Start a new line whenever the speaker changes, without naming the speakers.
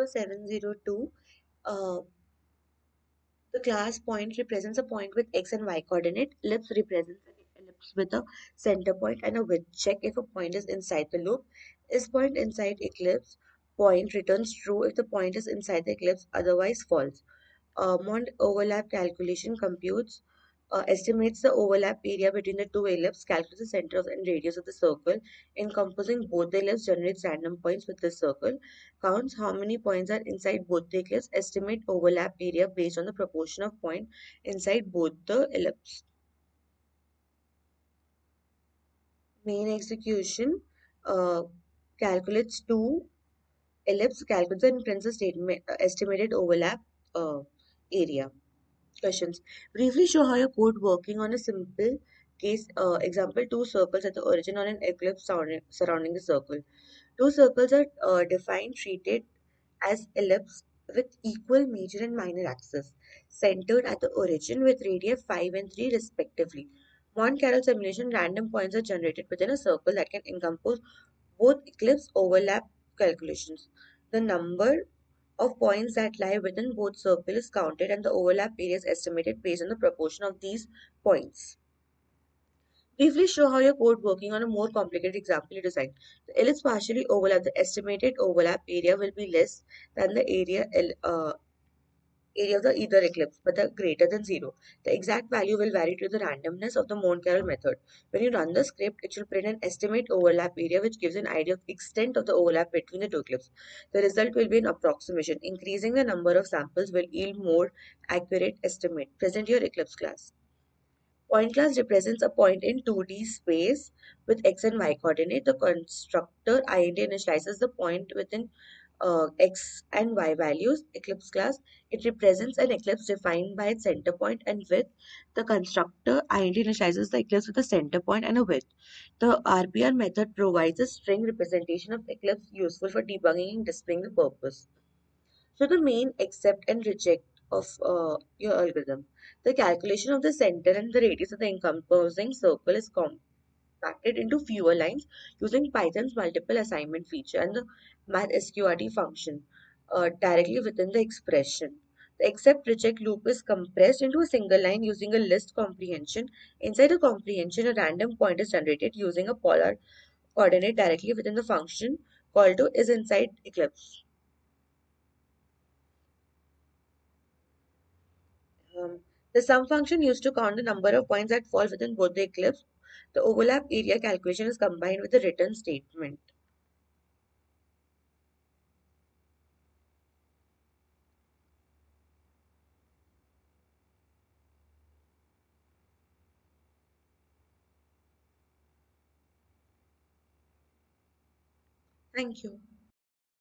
A0702, the class point represents a point with x and y coordinate. Ellipse represents an ellipse with a center point and a width. Check if a point is inside the loop. Is point inside ellipse? Point returns true if the point is inside the ellipse, otherwise false. Mond overlap calculation computes, estimates the overlap area between the two ellipses, calculates the center of and radius of the circle, encompassing both the ellipses, generates random points with this circle, counts how many points are inside both the ellipses, estimate overlap area based on the proportion of point inside both the ellipses. Main execution uh, calculates two ellipse, calculates and prints a statement, estimated overlap area. Questions. Briefly show how your code working on a simple case example. Two circles at the origin on an ellipse surrounding the circle. Two circles are defined, treated as ellipse with equal major and minor axis, centered at the origin with radii 5 and 3 respectively. Monte-Carlo simulation, random points are generated within a circle that can encompass both ellipse overlap calculations. The number of points that lie within both circles is counted and the overlap area is estimated based on the proportion of these points. Briefly show how your code working on a more complicated example you design. The ellipse partially overlap. The estimated overlap area will be less than the area of the either eclipse, but the greater than zero. The exact value will vary to the randomness of the Monte-Carlo method. When you run the script, it will print an estimate overlap area which gives an idea of extent of the overlap between the two eclipses. The result will be an approximation. Increasing the number of samples will yield more accurate estimate. Present your eclipse class. Point class represents a point in 2D space with x and y coordinate. The constructor int initializes the point within x and y values. Eclipse class, it represents an eclipse defined by its center point and width. The constructor int initializes the eclipse with a center point and a width. The RPR method provides a string representation of eclipse useful for debugging and displaying the purpose. So the main accept and reject of your algorithm. The calculation of the center and the radius of the encompassing circle is compacted into fewer lines using Python's multiple assignment feature and the math sqrt function directly within the expression. The accept reject loop is compressed into a single line using a list comprehension. Inside a comprehension, a random point is generated using a polar coordinate directly within the function called to is inside eclipse. Um, the sum function used to count the number of points that fall within both the eclipse. The overlap area calculation is combined with the return statement. Thank you.